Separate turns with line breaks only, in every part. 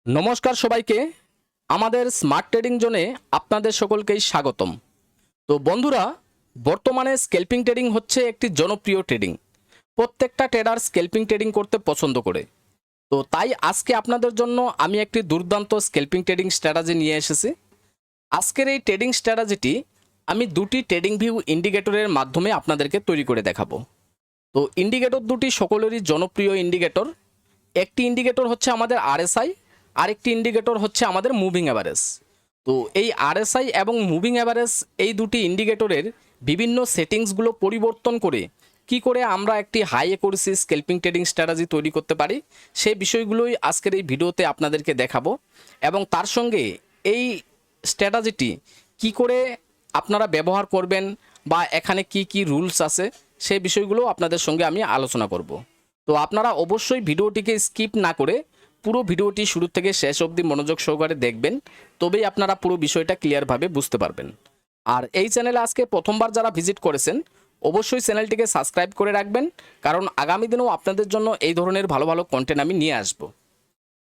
নমস্কার সবাইকে। আমাদের স্মার্ট ট্রেডিং জোনে আপনাদের সকলকেই স্বাগতম। তো বন্ধুরা, বর্তমানে স্ক্যাল্পিং ট্রেডিং হচ্ছে একটি জনপ্রিয় ট্রেডিং। প্রত্যেকটা ট্রেডার স্ক্যাল্পিং ট্রেডিং করতে পছন্দ করে। তো তাই আজকে আপনাদের জন্য আমি একটি দুর্দান্ত স্ক্যাল্পিং ট্রেডিং স্ট্র্যাটেজি নিয়ে এসেছি। আজকের এই ট্রেডিং স্ট্র্যাটেজিটি আমি দুটি ট্রেডিং ভিউ ইন্ডিকেটরের মাধ্যমে আপনাদেরকে তৈরি করে দেখাবো। তো ইন্ডিকেটর দুটি সকলেরই জনপ্রিয় ইন্ডিকেটর। একটি ইন্ডিকেটর হচ্ছে আমাদের আরএসআই, আরেকটি ইন্ডিকেটর হচ্ছে আমাদের মুভিং অ্যাভারেজ। তো এই আরএসআই এবং মুভিং অ্যাভারেজ এই দুটি ইন্ডিকেটরের বিভিন্ন সেটিংসগুলো পরিবর্তন করে কি করে আমরা একটি high accuracy scalping trading strategy তৈরি করতে পারি, সেই বিষয়গুলোই আজকের এই ভিডিওতে আপনাদেরকে দেখাবো। এবং তার সঙ্গে এই স্ট্র্যাটেজিটি কি করে আপনারা ব্যবহার করবেন বা এখানে কি কি রুলস আছে সেই বিষয়গুলো আপনাদের সঙ্গে আমি আলোচনা করব। তো আপনারা অবশ্যই ভিডিওটিকে স্কিপ না করে পুরো ভিডিওটি শুরু থেকে শেষ অবধি মনোযোগ সহকারে দেখবেন, তবেই আপনারা পুরো বিষয়টা ক্লিয়ারভাবে বুঝতে পারবেন। আর এই চ্যানেলে আজকে প্রথমবার যারা ভিজিট করেছেন অবশ্যই চ্যানেলটিকে সাবস্ক্রাইব করে রাখবেন, কারণ আগামী দিনেও আপনাদের জন্য এই ধরনের ভালো ভালো কন্টেন্ট আমি নিয়ে আসব।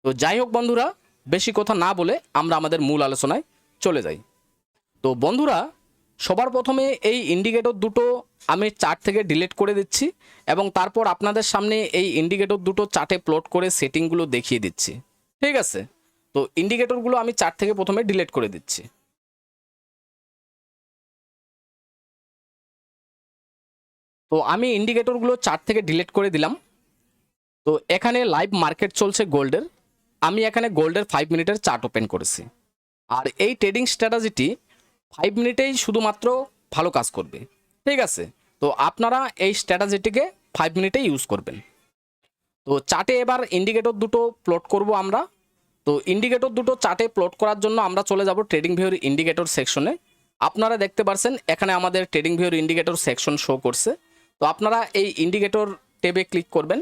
তো যাই হোক বন্ধুরা, বেশি কথা না বলে আমরা আমাদের মূল আলোচনায় চলে যাই। তো বন্ধুরা, সবার প্রথমে এই ইন্ডিকেটর দুটো আমি চার্ট থেকে ডিলিট করে দিচ্ছি এবং তারপর আপনাদের সামনে এই ইন্ডিকেটর দুটো চার্টে প্লট করে সেটিংগুলো দেখিয়ে দিচ্ছি। ঠিক আছে? তো ইন্ডিকেটরগুলো আমি চার্ট থেকে প্রথমে ডিলিট করে দিচ্ছি। তো আমি ইন্ডিকেটরগুলো চার্ট থেকে ডিলিট করে দিলাম। তো এখানে লাইভ মার্কেট চলছে গোল্ডের। আমি এখানে গোল্ডের 5 মিনিটের চার্ট ওপেন করেছি। আর এই ট্রেডিং স্ট্র্যাটেজিটি 5 মিনিটেই শুধুমাত্র ভালো কাজ করবে। ঠিক আছে? তো আপনারা এই স্ট্র্যাটেজিটিকে 5 মিনিটে ইউজ করবেন। তো চার্টে এবার ইন্ডিকেটর দুটো প্লট করব আমরা। তো ইন্ডিকেটর দুটো চার্টে প্লট করার জন্য আমরা চলে যাব ট্রেডিং ভিউর ইন্ডিকেটর সেকশনে। আপনারা দেখতে পাচ্ছেন এখানে আমাদের ট্রেডিং ভিউর ইন্ডিকেটর সেকশন শো করছে। তো আপনারা এই ইন্ডিকেটর ট্যাবে ক্লিক করবেন।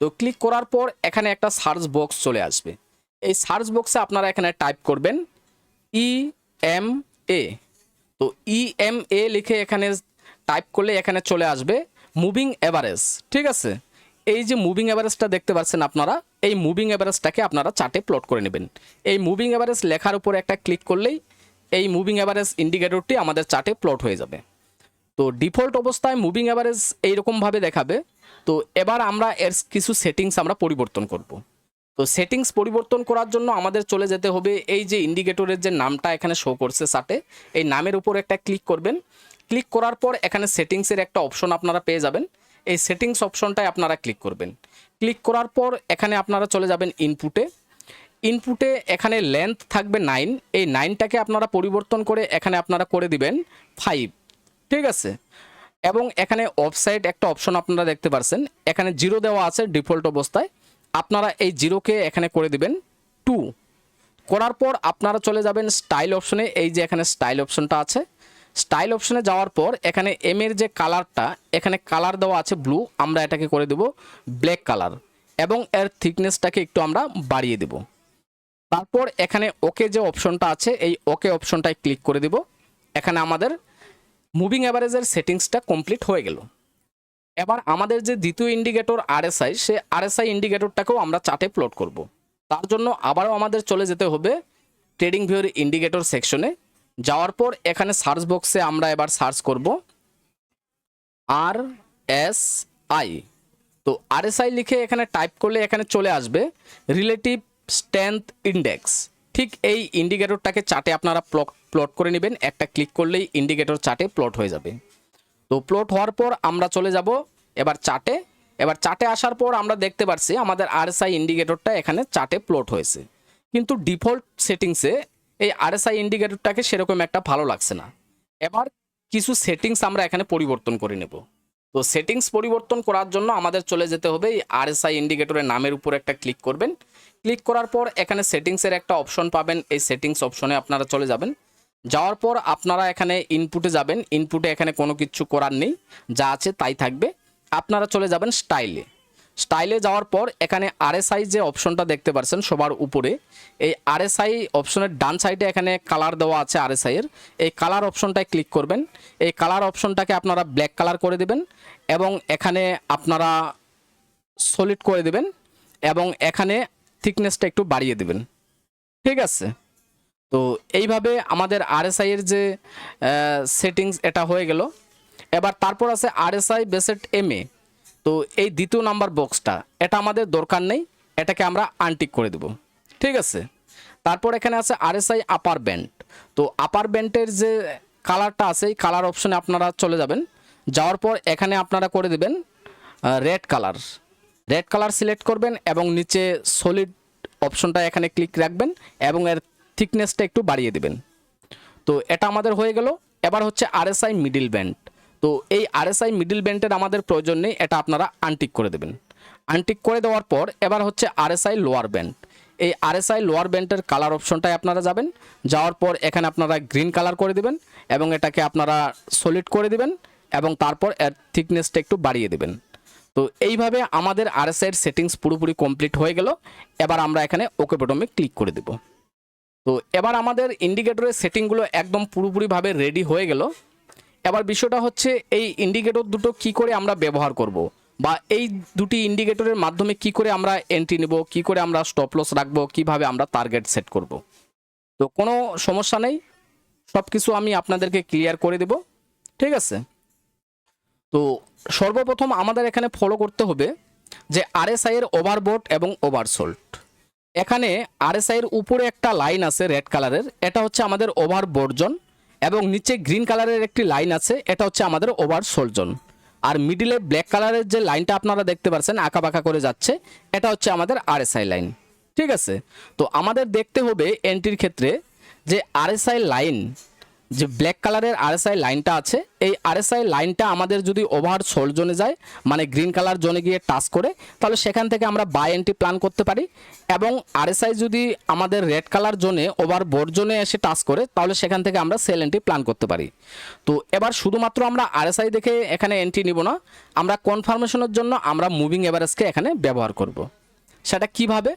তো ক্লিক করার পর এখানে একটা সার্চ বক্স চলে আসবে। এই সার্চ বক্সে আপনারা এখানে টাইপ করবেন EMA। তো EMA লিখে এখানে টাইপ করলে এখানে চলে আসবে মুভিং অ্যাভারেজ। ঠিক আছে? এই যে মুভিং অ্যাভারেজটা দেখতে পাচ্ছেন আপনারা, এই মুভিং অ্যাভারেজটাকে আপনারা চার্টে প্লট করে নেবেন। এই মুভিং অ্যাভারেজ লেখার উপর একটা ক্লিক করলেই এই মুভিং অ্যাভারেজ ইন্ডিকেটরটি আমাদের চার্টে প্লট হয়ে যাবে। তো ডিফল্ট অবস্থায় মুভিং অ্যাভারেজ এইরকমভাবে দেখাবে। তো এবার আমরা এর কিছু সেটিংস আমরা পরিবর্তন করব। তো সেটিংস পরিবর্তন করার জন্য আমাদের চলে যেতে হবে এই যে ইন্ডিকেটরের যে নামটা এখানে শো করছে চার্টে, এই নামের উপর একটা ক্লিক করবেন। ক্লিক করার পর এখানে সেটিংসের একটা অপশন আপনারা পেয়ে যাবেন। এই সেটিংস অপশনটায় আপনারা ক্লিক করবেন। ক্লিক করার পর এখানে আপনারা চলে যাবেন ইনপুটে। ইনপুটে এখানে লেন্থ থাকবে 9। এই 9টাকে আপনারা পরিবর্তন করে এখানে আপনারা করে দিবেন 5। ঠিক আছে? এবং এখানে অফসাইড একটা অপশন আপনারা দেখতে পাচ্ছেন, এখানে 0 দেওয়া আছে ডিফল্ট অবস্থায়। আপনারা এই 0কে এখানে করে দিবেন 2। করার পর আপনারা চলে যাবেন স্টাইল অপশনে। এই যে এখানে স্টাইল অপশনটা আছে, স্টাইল অপশনে যাওয়ার পর এখানে এম এর যে কালারটা, এখানে কালার দেওয়া আছে ব্লু, আমরা এটাকে করে দেব ব্ল্যাক কালার এবং এর থিকনেসটাকে একটু আমরা বাড়িয়ে দেব। তারপর এখানে ওকে যে অপশনটা আছে, এই ওকে অপশনটায় ক্লিক করে দেব। এখানে আমাদের মুভিং অ্যাভারেজের সেটিংসটা কমপ্লিট হয়ে গেল। এবার আমাদের যে দ্বিতীয় ইন্ডিকেটর আরএসআই, সে আরএসআই ইন্ডিকেটরটাকেও আমরা চার্টে প্লট করব। তার জন্য আবারও আমাদের চলে যেতে হবে ট্রেডিং ভিউর ইন্ডিকেটর সেকশনে। যাওয়ার পর এখানে সার্চ বক্সে আমরা এবার সার্চ করব RSI। তো RSI লিখে এখানে টাইপ করলে এখানে চলে আসবে রিলেটিভ স্ট্রেংথ ইন্ডেক্স। ঠিক এই ইন্ডিকেটরটাকে চার্টে আপনারা প্লট করে নেবেন। একটা ক্লিক করলেই ইন্ডিকেটর চার্টে প্লট হয়ে যাবে। তো প্লট হওয়ার পর আমরা চলে যাব এবার চার্টে। এবার চার্টে আসার পর আমরা দেখতে পাচ্ছি আমাদের আরএসআই ইন্ডিকেটরটা এখানে চার্টে প্লট হয়েছে, কিন্তু ডিফল্ট সেটিংসে এই আরএসআই ইন্ডিকেটরটাকে সেরকম একটা ভালো লাগছে না। এবার কিছু সেটিংস আমরা এখানে পরিবর্তন করে নেব। তো সেটিংস পরিবর্তন করার জন্য আমাদের চলে যেতে হবে এই আরএসআই ইন্ডিকেটরের নামের উপর একটা ক্লিক করবেন। ক্লিক করার পর এখানে সেটিংসের একটা অপশন পাবেন, এই সেটিংস অপশনে আপনারা চলে যাবেন। যাওয়ার পর আপনারা এখানে ইনপুটে যাবেন। ইনপুটে এখানে কোনো কিছু করার নেই, যা আছে তাই থাকবে। আপনারা চলে যাবেন স্টাইলে। স্টাইলে যাওয়ার পর এখানে আরএসআই যে অপশনটা দেখতে পাচ্ছেন সবার উপরে, এই আরএসআই অপশনের ডান সাইডে এখানে কালার দেওয়া আছে আরএসআই এর, এই কালার অপশনটায় ক্লিক করবেন। এই কালার অপশনটাকে আপনারা ব্ল্যাক কালার করে দেবেন এবং এখানে আপনারা সলিড করে দেবেন এবং এখানে থিকনেসটা একটু বাড়িয়ে দেবেন। ঠিক আছে। তো এইভাবে আমাদের আরএসআই এর যে সেটিংস এটা হয়ে গেল। এবার তারপর আছে আরএসআই বেসেট এমএ। তো এই দ্বিতীয় নাম্বার বক্সটা এটা আমাদের দরকার নেই, এটাকে আমরা আনটিক করে দেব। ঠিক আছে। তারপর এখানে আছে আরএসআই আপার ব্যান্ড। তো আপার ব্যান্ডের যে কালারটা আছে এই কালার অপশনে আপনারা চলে যাবেন, যাওয়ার পর এখানে আপনারা করে দেবেন red colour. Red colour select করবেন এবং নিচে সলিড অপশনটা এখানে ক্লিক রাখবেন এবং এর থিকনেসটা একটু বাড়িয়ে দেবেন। তো এটা আমাদের হয়ে গেল। এবার হচ্ছে আরএসআই মিডল ব্যান্ড। তো এই আরএসআই মিডল ব্যান্ডের আমাদের প্রয়োজন নেই, এটা আপনারা আনটিক করে দেবেন। আনটিক করে দেওয়ার পর এবার হচ্ছে আরএসআই লোয়ার ব্যান্ড। এই আরএসআই লোয়ার ব্যান্ডের কালার অপশনটায় আপনারা যাবেন, যাওয়ার পর এখানে আপনারা গ্রিন কালার করে দেবেন এবং এটাকে আপনারা সলিড করে দেবেন এবং তারপর এর থিকনেসটা একটু বাড়িয়ে দেবেন। তো এইভাবে আমাদের আরএসআই এর সেটিংস পুরোপুরি কমপ্লিট হয়ে গেল। এবার আমরা এখানে ওকে বাটনে ক্লিক করে দেব। তো এবার আমাদের ইন্ডিকেটরের সেটিংগুলো একদম পুরোপুরিভাবে রেডি হয়ে গেল। এবার বিষয়টা হচ্ছে এই ইন্ডিকেটর দুটো কি করে আমরা ব্যবহার করব, বা এই দুটি ইন্ডিকেটরের মাধ্যমে কি করে আমরা এন্ট্রি নেব, কি করে আমরা স্টপ লস রাখবো, কিভাবে আমরা টার্গেট সেট করব। তো কোনো সমস্যা নেই, সব কিছু আমি আপনাদেরকে ক্লিয়ার করে দেব। ঠিক আছে। তো সর্বপ্রথম আমাদের এখানে ফলো করতে হবে যে আরএসআই এর ওভারবোট এবং ওভারসোল্ড। এখানে আরএসআই এর উপরে একটা লাইন আছে রেড কালারের, এটা হচ্ছে আমাদের ওভারবোট জোন, এবং নিচে গ্রিন কালারের একটি লাইন আছে, এটা হচ্ছে আমাদের ওভারসোল্ড জোন। আর মিডিলে ব্ল্যাক কালারের যে লাইনটা আপনারা দেখতে পাচ্ছেন আঁকা বাঁকা করে যাচ্ছে, এটা হচ্ছে আমাদের আরএসআই লাইন। ঠিক আছে। তো আমাদের দেখতে হবে এন্ট্রির ক্ষেত্রে যে আরএসআই লাইন, যে ব্ল্যাক কালারের আরএসআই লাইনটা আছে, এই আরএসআই লাইনটা আমাদের যদি ওভারসোল্ড জোনে যায়, মানে গ্রিন কালার জোনে গিয়ে টাচ করে, তাহলে সেখান থেকে আমরা বাই এন্ট্রি প্ল্যান করতে পারি। এবং আরএসআই যদি আমাদের রেড কালার জোনে ওভারবোট জোনে এসে টাচ করে, তাহলে সেখান থেকে আমরা সেল এন্ট্রি প্ল্যান করতে পারি। তো এবার শুধুমাত্র আমরা আরএসআই দেখে এখানে এন্ট্রি নিব না, আমরা কনফার্মেশনের জন্য আমরা মুভিং এভারেজকে এখানে ব্যবহার করব। সেটা কিভাবে?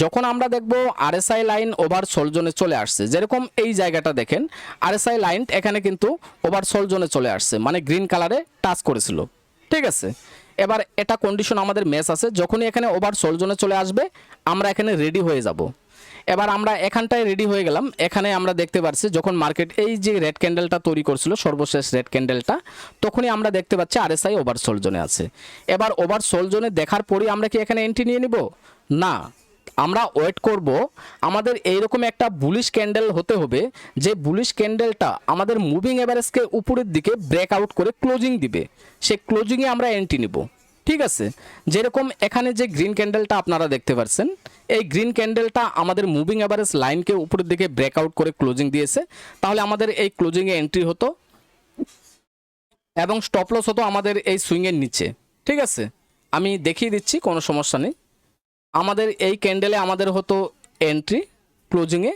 যখন আমরা দেখব আরএসআই লাইন ওভারসোল্ড জোনে চলে আসছে, যেরকম এই জায়গাটা দেখেন আরএসআই লাইন এখানে কিন্তু ওভারসোল্ড জোনে চলে আসছে, মানে গ্রিন কালারে টাচ করেছিল। ঠিক আছে। এবার এটা কন্ডিশন আমাদের ম্যাচ আছে, যখনই এখানে ওভারসোল্ড জোনে চলে আসবে আমরা এখানে রেডি হয়ে যাব। এবার আমরা এখানটায় রেডি হয়ে গেলাম। এখানে আমরা দেখতে পাচ্ছি যখন মার্কেট এই যে রেড ক্যান্ডেলটা তৈরি করছিল, সর্বশেষ রেড ক্যান্ডেলটা, তখনই আমরা দেখতে পাচ্ছি আরএসআই ওভারসোল্ড জোনে আছে। এবার ওভারসোল্ড জোনে দেখার পরই আমরা কি এখানে এন্ট্রি নিয়ে নিব? না, আমরা ওয়েট করব। আমাদের এইরকম একটা বুলিশ ক্যান্ডেল হতে হবে, যে বুলিশ ক্যান্ডেলটা আমাদের মুভিং এভারেজকে উপরের দিকে ব্রেকআউট করে ক্লোজিং দিবে, সেই ক্লোজিংয়ে আমরা এন্ট্রি নিব। ঠিক আছে। যেরকম এখানে যে গ্রিন ক্যান্ডেলটা আপনারা দেখতে পাচ্ছেন, এই গ্রিন ক্যান্ডেলটা আমাদের মুভিং এভারেজ লাইনকে উপরের দিকে ব্রেকআউট করে ক্লোজিং দিয়েছে, তাহলে আমাদের এই ক্লোজিংয়ে এন্ট্রি হতো এবং স্টপ লস হতো আমাদের এই সুইংয়ের নিচে। ঠিক আছে। আমি দেখিয়ে দিচ্ছি, কোনো সমস্যা নেই। আমাদের এই ক্যান্ডেলে আমাদের হতো এন্ট্রি, ক্লোজিংয়ে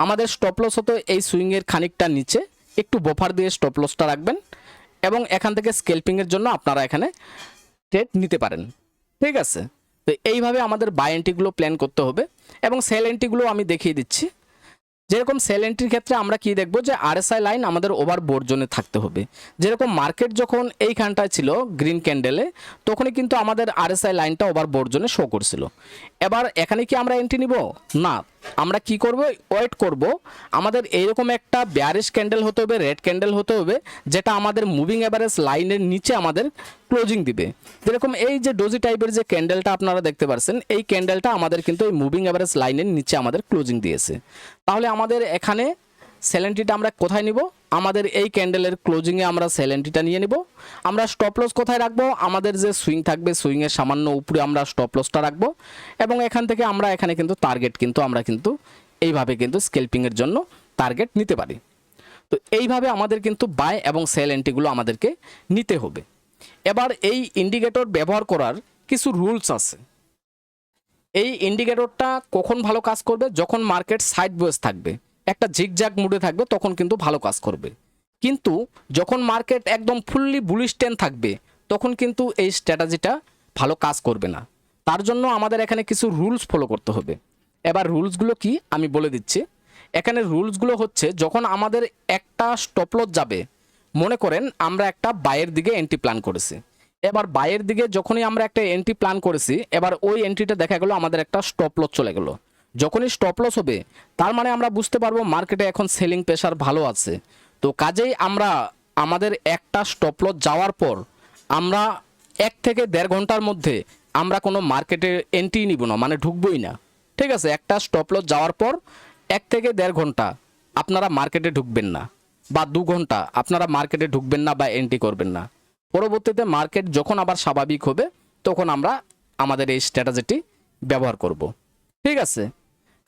আমাদের স্টপ লস হতো এই সুইংয়ের খানিকটা নিচে, একটু বফার দিয়ে স্টপ লসটা রাখবেন এবং এখান থেকে স্কেলপিংয়ের জন্য আপনারা এখানে ট্রেড নিতে পারেন। ঠিক আছে। তো এইভাবে আমাদের বাই এন্ট্রিগুলো প্ল্যান করতে হবে এবং সেল এন্ট্রিগুলো আমি দেখিয়ে দিচ্ছি। যেরকম সেল এন্ট্রির ক্ষেত্রে আমরা কি দেখব, যে আরএসআই লাইন আমাদের ওভারবোট জোনে থাকতে হবে। যেরকম মার্কেট যখন এইখানটায় ছিল গ্রিন ক্যান্ডেলে, তখনই কিন্তু আমাদের আরএসআই লাইনটা ওভারবোট জোনে শো করছিল। এবার এখানে কি আমরা এন্ট্রি নিব? না, আমরা কি করব, ওয়েট করব। আমাদের এইরকম একটা বেয়ারিশ ক্যান্ডেল হতে হবে, রেড ক্যান্ডেল হতে হবে, যেটা আমাদের মুভিং এভারেজ লাইনের নিচে আমাদের ক্লোজিং দিবে। যেরকম এই যে ডোজি টাইপের যে ক্যান্ডেলটা আপনারা দেখতে পাচ্ছেন, এই ক্যান্ডেলটা আমাদের কিন্তু এই মুভিং এভারেজ লাইনের নিচে আমাদের ক্লোজিং দিয়েছে। তাহলে আমাদের এখানে সেল এন্ট্রিটা আমরা কোথায় নিব? আমাদের এই ক্যান্ডেলের ক্লোজিংয়ে আমরা সেল এন্ট্রিটা নিয়ে নিব। আমরা স্টপ লস কোথায় রাখবো? আমাদের যে সুইং থাকবে সুইংয়ের সামান্য উপরে আমরা স্টপ লসটা রাখবো এবং এখান থেকে আমরা এখানে কিন্তু টার্গেট আমরা কিন্তু এইভাবে কিন্তু স্কেলপিংয়ের জন্য টার্গেট নিতে পারি। তো এইভাবে আমাদের কিন্তু বাই এবং সেল এন্ট্রিগুলো আমাদেরকে নিতে হবে। এবার এই ইন্ডিকেটর ব্যবহার করার কিছু রুলস আছে। এই ইন্ডিকেটরটা কখন ভালো কাজ করবে? যখন মার্কেট সাইড ওয়েজ থাকবে, একটা জিগজ্যাগ মুডে থাকবে, তখন কিন্তু ভালো কাজ করবে। কিন্তু যখন মার্কেট একদম ফুললি বুলিশ ট্রেন্ড থাকবে, তখন কিন্তু এই স্ট্র্যাটেজিটা ভালো কাজ করবে না। তার জন্য আমাদের এখানে কিছু রুলস ফলো করতে হবে। এবার রুলসগুলো কি আমি বলে দিচ্ছি। এখানে রুলসগুলো হচ্ছে, যখন আমাদের একটা স্টপ লস যাবে, মনে করেন আমরা একটা বাইয়ের দিকে এন্ট্রি প্ল্যান করেছি, এবার বাইয়ের দিকে যখনই আমরা একটা এন্ট্রি প্ল্যান করেছি, এবার ওই এন্ট্রিটা দেখা গেলো আমাদের একটা স্টপ লস চলে গেল। যখনই স্টপ লস হবে তার মানে আমরা বুঝতে পারবো মার্কেটে এখন সেলিং প্রেশার ভালো আছে। তো কাজেই আমরা আমাদের একটা স্টপ লস যাওয়ার পর আমরা 1 থেকে 1.5 ঘন্টার মধ্যে আমরা কোনো মার্কেটে এন্ট্রি নিব না, মানে ঢুকবই না। ঠিক আছে, একটা স্টপ লস যাওয়ার পর 1 থেকে 1.5 ঘন্টা আপনারা মার্কেটে ঢুকবেন না, বা 2 ঘন্টা আপনারা মার্কেটে ঢুকবেন না বা এন্ট্রি করবেন না। পরবর্তীতে মার্কেট যখন আবার স্বাভাবিক হবে তখন আমরা আমাদের এই স্ট্র্যাটেজিটি ব্যবহার করব। ঠিক আছে,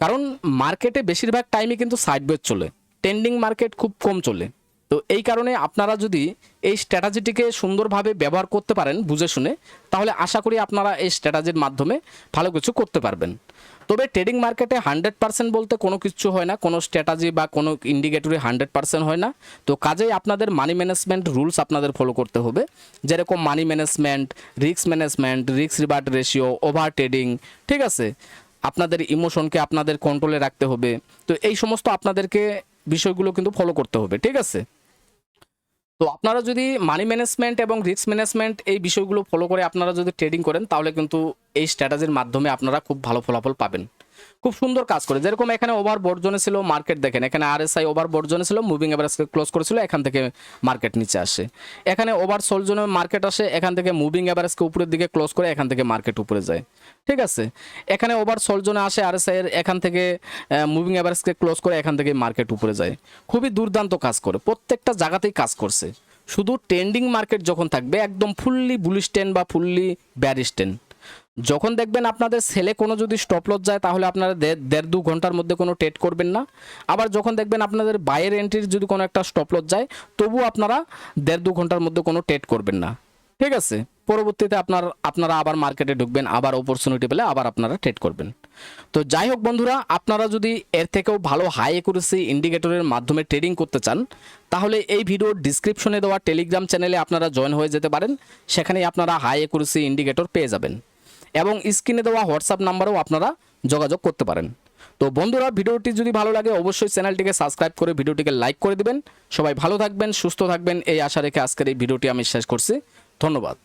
কারণ মার্কেটে বেশিরভাগ টাইমে কিন্তু সাইডওয়েজ চলে, ট্রেন্ডিং মার্কেট খুব কম চলে। তো এই কারণে আপনারা যদি এই স্ট্র্যাটেজিটিকে সুন্দরভাবে ব্যবহার করতে পারেন বুঝে শুনে, তাহলে আশা করি আপনারা এই স্ট্র্যাটেজির মাধ্যমে ভালো কিছু করতে পারবেন। তবে ট্রেডিং মার্কেটে 100% বলতে কোনো কিছু হয় না, কোনো স্ট্র্যাটেজি বা কোনো ইন্ডিকেটরে 100% হয় না। তো কাজেই আপনাদের মানি ম্যানেজমেন্ট রুলস আপনাদের ফলো করতে হবে, যেরকম money management, risk revert ratio, over trading. ঠিক আছে, আপনাদের ইমোশনকে আপনাদের কন্ট্রোলে রাখতে হবে। তো এই সমস্ত আপনাদেরকে বিষয়গুলো কিন্তু ফলো করতে হবে। ঠিক আছে, তো আপনারা যদি মানি ম্যানেজমেন্ট এবং রিস্ক ম্যানেজমেন্ট এই বিষয়গুলো ফলো করে আপনারা যদি ট্রেডিং করেন, তাহলে কিন্তু এই স্ট্র্যাটেজির মাধ্যমে আপনারা খুব ভালো ফলাফল পাবেন। খুব সুন্দর কাজ করে, যেরকম এখানে ওভার বর্জনে ছিল মার্কেট, দেখেন এখানে আরএসআই ওভার বর্জনে ছিল, মুভিং এভারেজকে ক্লোজ করেছিল, এখান থেকে মার্কেট নিচে আসে। এখানে ওভার সোল জোনে মার্কেট আসে, এখান থেকে মুভিং এভারেজকে উপরের দিকে ক্লোজ করে এখান থেকে মার্কেট উপরে যায়। ঠিক আছে, এখানে ওভার সোল জোনে আসে আরএসআই এর, এখান থেকে মুভিং এভারেজকে ক্লোজ করে এখান থেকে মার্কেট উপরে যায়। খুবই দুর্দান্ত কাজ করে, প্রত্যেকটা জায়গাতেই কাজ করছে। শুধু ট্রেন্ডিং মার্কেট যখন থাকবে একদম ফুললি বুলিশ ট্রেন্ড বা ফুললি ব্যারিশ ট্রেন্ড, যখন দেখবেন আপনাদের সেলে কোনো যদি স্টপ লস যায় তাহলে আপনারা 1.5-2 ঘন্টার মধ্যে কোনো ট্রেড করবেন না। আবার যখন দেখবেন আপনাদের বাইয়ের এন্ট্রির যদি কোনো একটা স্টপ লস যায়, তবু আপনারা 1.5-2 ঘন্টার মধ্যে কোনো ট্রেড করবেন না। ঠিক আছে, পরবর্তীতে আপনারা আবার মার্কেটে ঢুকবেন, আবার অপরচুনিটি পেলে আবার আপনারা ট্রেড করবেন। তো যাই হোক বন্ধুরা, আপনারা যদি এর থেকেও ভালো হাই অ্যাকুরেসি ইন্ডিকেটরের মাধ্যমে ট্রেডিং করতে চান, তাহলে এই ভিডিওর ডিসক্রিপশনে দেওয়া টেলিগ্রাম চ্যানেলে আপনারা জয়েন হয়ে যেতে পারেন। সেখানেই আপনারা হাই অ্যাকুরেসি ইন্ডিকেটর পেয়ে যাবেন, এবং স্ক্রিনে দেওয়া হোয়াটসঅ্যাপ নাম্বারেও আপনারা যোগাযোগ করতে পারেন। তো বন্ধুরা, ভিডিওটি যদি ভালো লাগে অবশ্যই চ্যানেলটিকে সাবস্ক্রাইব করে ভিডিওটিকে লাইক করে দিবেন। সবাই ভালো থাকবেন, সুস্থ থাকবেন, এই আশা রেখে আজকের এই ভিডিওটি আমি শেষ করছি। ধন্যবাদ।